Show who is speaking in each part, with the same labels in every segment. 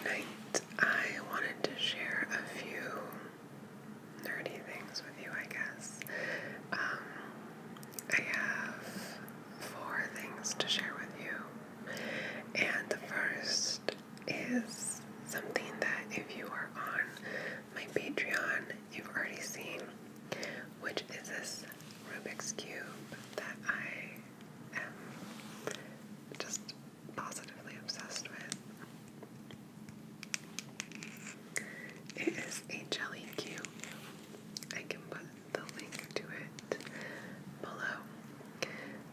Speaker 1: Tonight, I wanted to share a few nerdy things with you, I guess. I have 4 things to share with you. And the first is something that if you are on my Patreon, you've already seen, which is this Rubik's Cube that I am just positively obsessed with. It is a jelly cube. I can put the link to it below.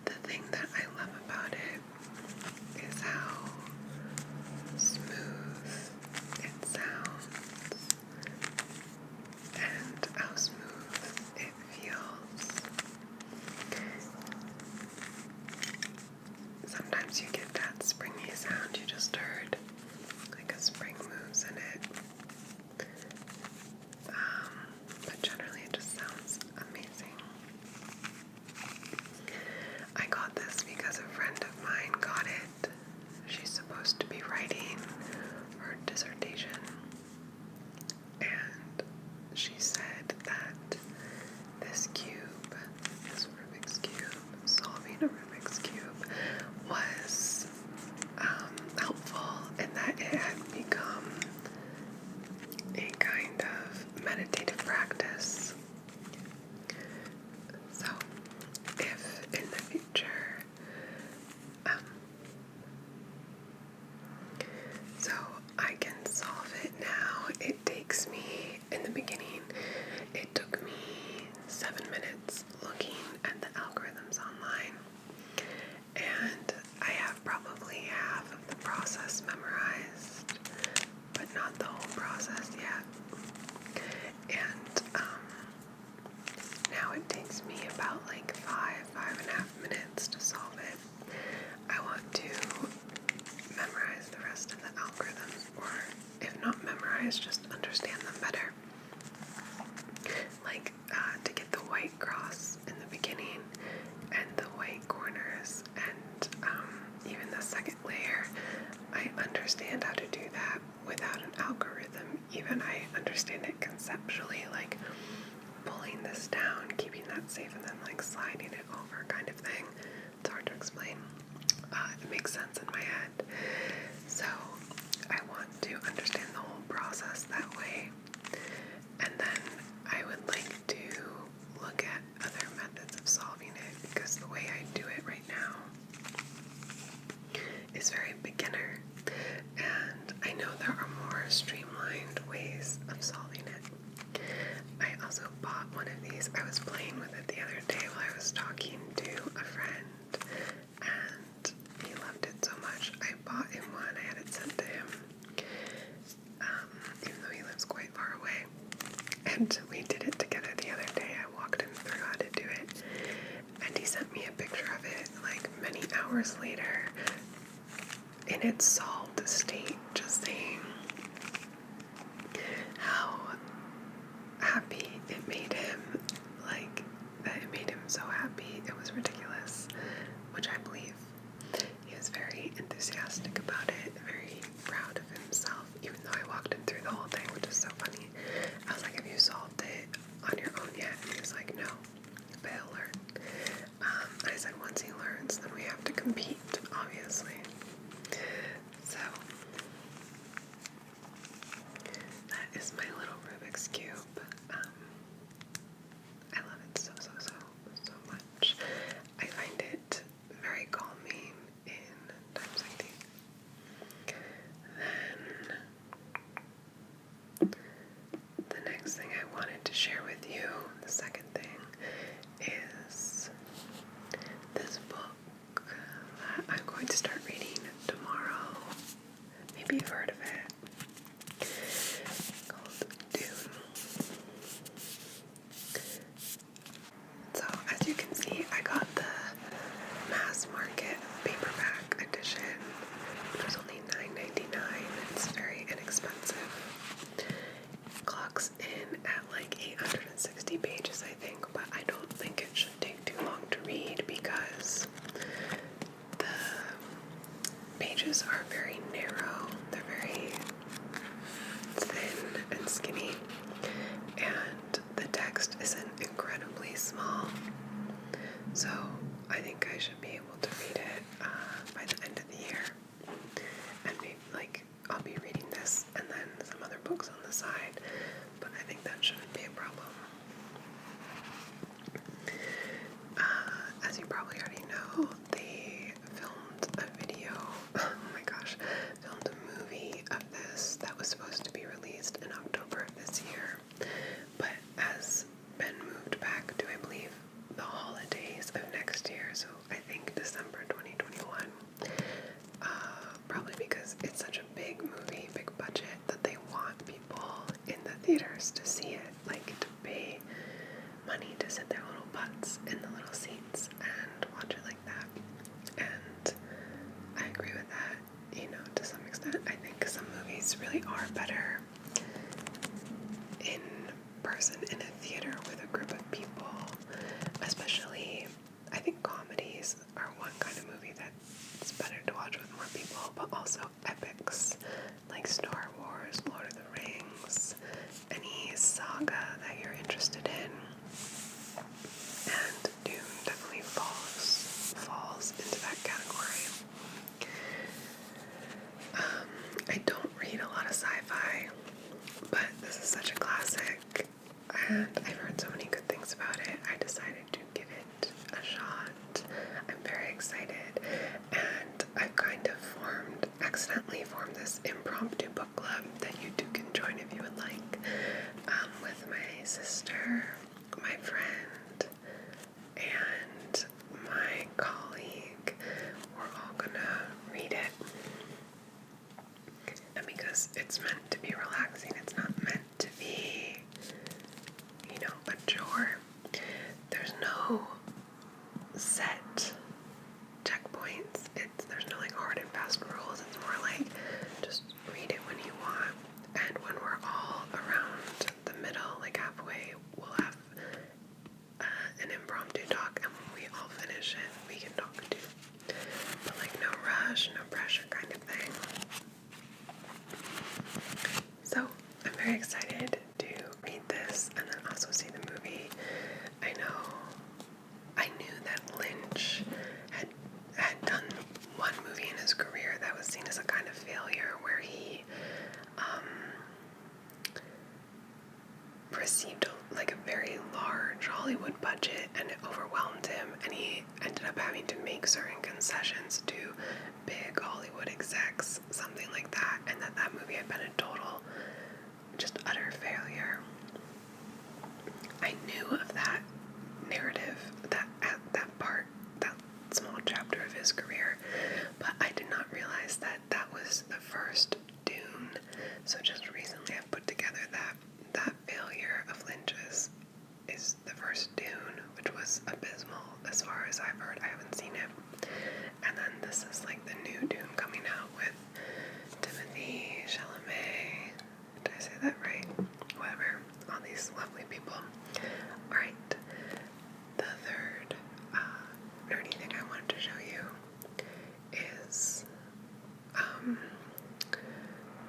Speaker 1: The thing that I love about it is how smooth it sounds and how smooth it feels. Sometimes you get that springy sound you just heard, like a spring moves in it. But generally it just sounds amazing. I got this because a friend of mine got it. She's supposed to be writing her dissertation, and she said that this cube, this Rubik's Cube, solving a Rubik's Cube, was helpful in that it had become a kind of meditative practice. So, if in the future, so I can solve it now. It takes me, in the beginning, it took me 7 minutes looking at the algorithms online, and I have probably half of the process memorized, but not the whole process yet. And now it takes me about like 5.5 minutes to solve it. I want to memorize the rest of the algorithms, or if not memorize, just understand them better. Like to get the white cross in the beginning and the white corners and even the second layer. I understand how to do that without an algorithm. Even I understand it conceptually, like pulling this down, keeping that safe, and then like sliding it over kind of thing. It's hard to explain. It makes sense in my head. So I want to understand the whole process that way. And then I would like to look at other methods of solving it, because the way I do it right now is very beginner. And I know there are more streamlined ways of solving it. I also bought one of these. I was playing with it the other day while I was talking to a friend, and he loved it so much. I bought him one. I had it sent to him, even though he lives quite far away. And we did it together the other day. I walked him through how to do it, and he sent me a picture of it like many hours later in its solved state, just saying how happy it made him, like that it made him so happy. It was ridiculous, which I believe. He was very enthusiastic about it, very proud of himself, even though I walked him through the whole thing, which is so funny. I was like, have you solved it on your own yet? And he was like, no, but he'll learn. I said, once he learns, then we have to compete, obviously. So, that is my little Rubik's Cube. I love it so much. I find it very calming in times like these. Then, the next thing I wanted to share with you, the second thing, is this book that I'm going to start reading tomorrow. Maybe you've heard of it. Called Dune. So, as you can see, I got the mass market paperback edition, which was only $9.99. It's very inexpensive. It clocks in at like 860 pages, I think, but I don't think it should take too long to read because the pages are very narrow. They're very and skinny, and the text isn't incredibly small, so I think I should be able to read it by the end of the year. And maybe, like, I'll be reading this and then some other books on the side, but I think that shouldn't be a problem. As you probably already know, they filmed a video, oh my gosh, filmed a movie of this that was supposed to be released in October of this year, but has been moved back to, I believe, the holidays of next year, so I think December 2021, probably because it's such a big movie, big budget, that they want people in the theaters to see it, like to pay money to sit their little butts in the little seats and watch it like that. And I agree with that, you know, to some extent. I think some movies really are better in person in a theater with a group of people, especially, I think comedies are one kind of movie that's better to watch with more people, but also epics like Star Wars, Lord of the Rings, any saga that you're interested in. And Dune definitely falls into that category. I don't read a lot of sci-fi, but this is such a classic, and I've heard so many good things about it. I decided to give it a shot. I'm very excited, and I've kind of accidentally formed this impromptu book club that you two can join if you would like, with my sister, my friend, and my colleague. We're all gonna read it. And because it's meant to be relaxing, it's not meant to be, you know, a chore. There's no set checkpoints. There's no like hard and fast rules. It's more like just read it when you want. And when we're all around the middle, like halfway, we'll have an impromptu talk, and when we all finish it, we can talk too. But like no rush, no pressure kind of thing. So I'm very excited to read this and then also see the movie. I knew that Lynch had done one movie in his career that was seen as a kind of failure, where he received like a very large Hollywood budget and it overwhelmed him, and he ended up having to make certain concessions to big Hollywood execs, something like that, and that movie had been a total, just utter failure. I knew of that narrative, that part, that small chapter of his career, but I did not realize that that was the first Dune. So just recently I've put together that failure of Lynch's is the first Dune, which was abysmal as far as I've heard. I haven't seen it. And then this is like the new Dune coming out with Timothée Chalamet. Did I say that right? Whatever. All these lovely people. Alright. The third nerdy thing I wanted to show you is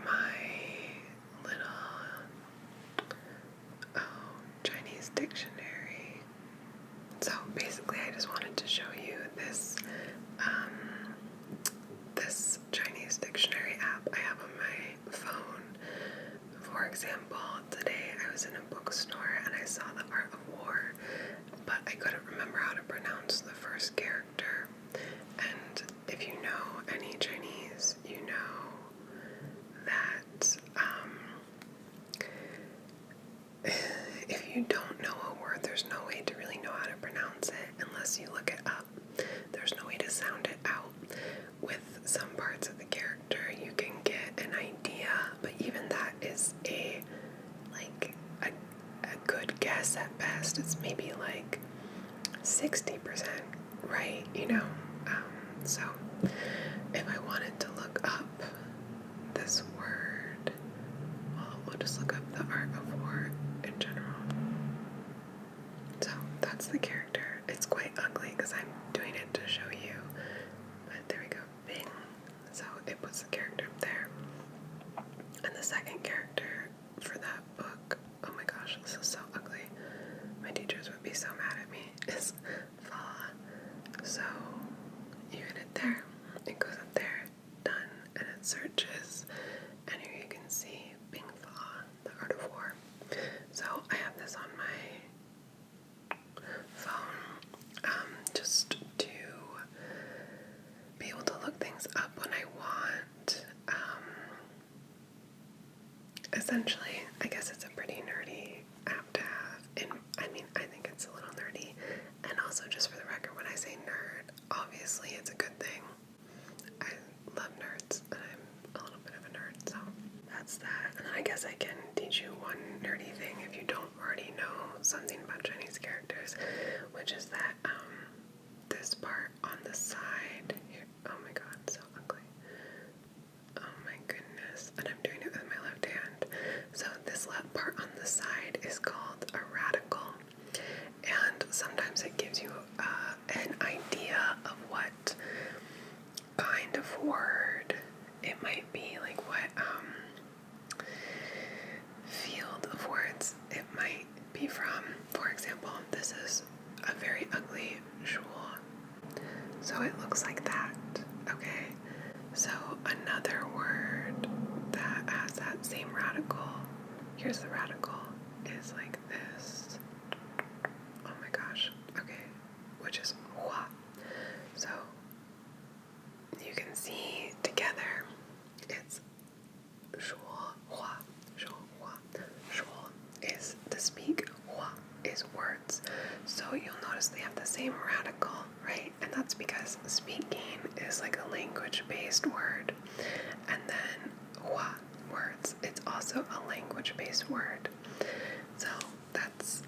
Speaker 1: my little Chinese dictionary. So basically I just wanted to show you this this Chinese dictionary app I have on my phone. For example, today I was in a bookstore and I saw The Art of War, but I couldn't remember how to pronounce the first character. And if you know any Chinese, you know that if you don't know a word, there's no way to really know how to pronounce it unless you look it up. There's no way to sound it out. With some parts of the character, you can get an idea, but even that is a good guess at best. It's maybe like 60% right, you know? So if I wanted to look up this word, well, we'll just look up The Art of War in general. So that's the character. It's quite ugly because I'm doing it to show you, but there we go, bing. So it puts the character up there. And the second character for that book, oh my gosh, this is so ugly. My teachers would be so mad at me, is fa. So you hit it there, it goes up there, done, and it searches, and here you can see Bing Fa, the Art of War. So I have this on my phone, just to be able to look things up when I want. Essentially, I guess it's a pretty nerdy app to have. And I mean, I think it's a little nerdy. And also, just for the record, when I say nerd, obviously it's a good thing. I love nerds, and I'm a little bit of a nerd, so that's that. And I guess I can teach you one nerdy thing if you don't already know something about Chinese characters, which is that this part on the side here, oh my god, so ugly. Oh my goodness, and I'm doing it with my left hand. So this left part on the side is called a radical, and sometimes it gives you an idea of what kind of word it might be, like what field of words it might be from. For example, this is a very ugly jewel, so it looks like that, okay? So another word that has that same radical, here's the radical, is like this. Oh my gosh, okay, which is hua. So you can see together, it's shuo, hua, shuo, hua. Shuo is to speak, hua is words. So you'll notice they have the same radical, right? And that's because speaking is like a language-based word. And then hua, words, it's also a language-based word. So that's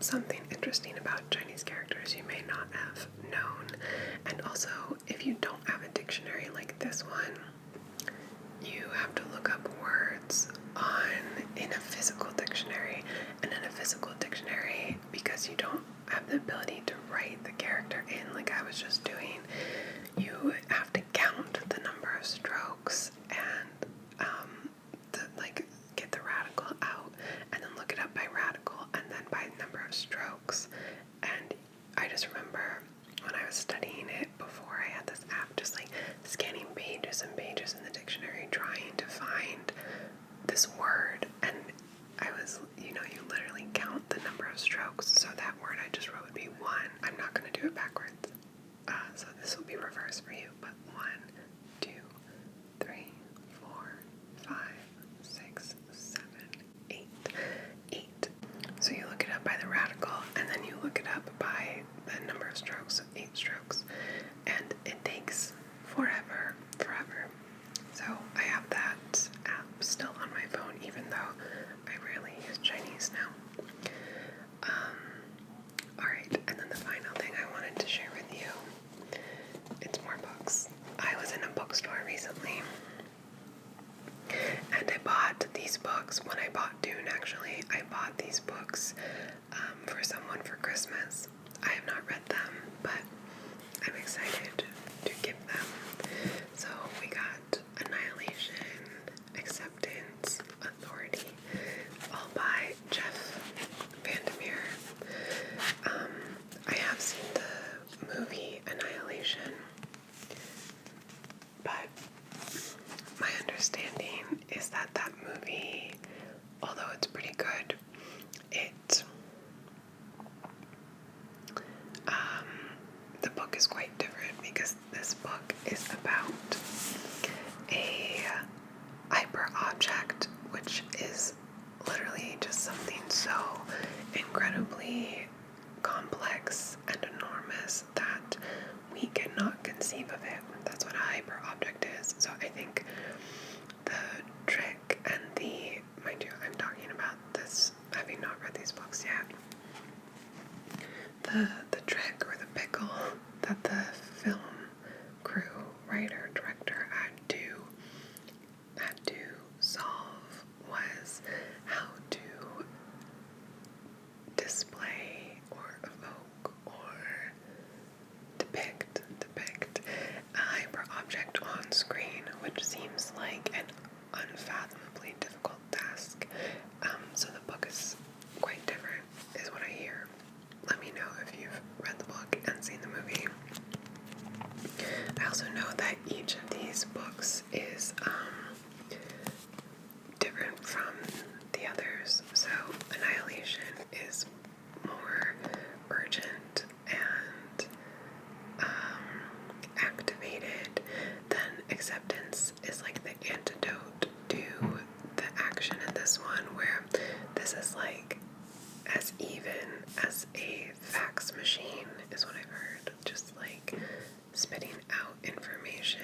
Speaker 1: something interesting about Chinese characters you may not have known. And also, if you don't have a dictionary like this one, you have to look up words in a physical dictionary. And in a physical dictionary, because you don't have the ability to write the character in like I was just doing, you have to count the number of strokes and get the radical out, and then look it up by radical and then by number of strokes. And I just remember when I was studying it before I had this app, just like scanning pages and pages in the dictionary trying to find this word, and I was, you literally count the number of strokes, so that word I just wrote would be one. I'm not going to do it backwards, so this will be reverse for you, but 1, 2, 3, 4, 5, 6, 7, 8, 8. So you look it up by the radical, and then you look it up by the number of strokes, so 8 strokes, and it takes forever. So I have that app still on my phone, even though I rarely use Chinese now. Alright, and then the final thing I wanted to share with you, it's more books. I was in a bookstore recently, and I bought these books. When I bought Dune, actually, I bought these books for someone for Christmas. I have not read them, but I'm excited to give them. So we got Annihilation, Acceptance, Authority, all by Jeff Vandermeer. I have seen the movie Annihilation, but my understanding is that movie, although it's pretty good, the book is quite different, because this book is about a hyper object, which is literally just something so incredibly complex and enormous that we cannot conceive of it. That's what a hyper object is. So I think the trick and mind you, I'm talking about this having not read these books yet. The trick or the pickle that the film crew, writer, director had to solve was how to display or evoke or depict a hyper object on screen, which seems like an unfathomably difficult task. So the book is quite different, is what I hear. Let me know if you've read the book and seen the movie. I also know that each of these books is different from the others. So Annihilation is more urgent and activated. Then Acceptance is like the antidote to the action in this one, where this is like as even as a fax machine, is what I've heard. Just like spitting out information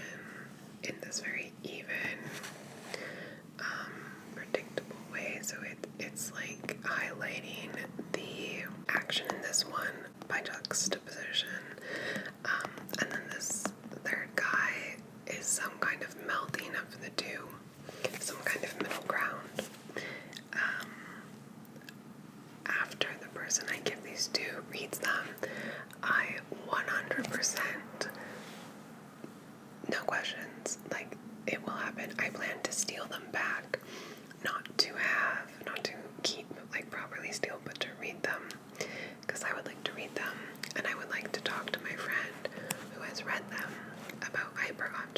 Speaker 1: in this very even, predictable way. So it's like highlighting the action in this one by juxtaposition. And then this third guy is some kind of melding of the two, some kind of middle ground. After the person I give these to reads them, I 100%, no questions, like, it will happen. I plan to steal them back, not to keep, like, properly steal, but to read them, because I would like to read them, and I would like to talk to my friend who has read them about hyperoptimism.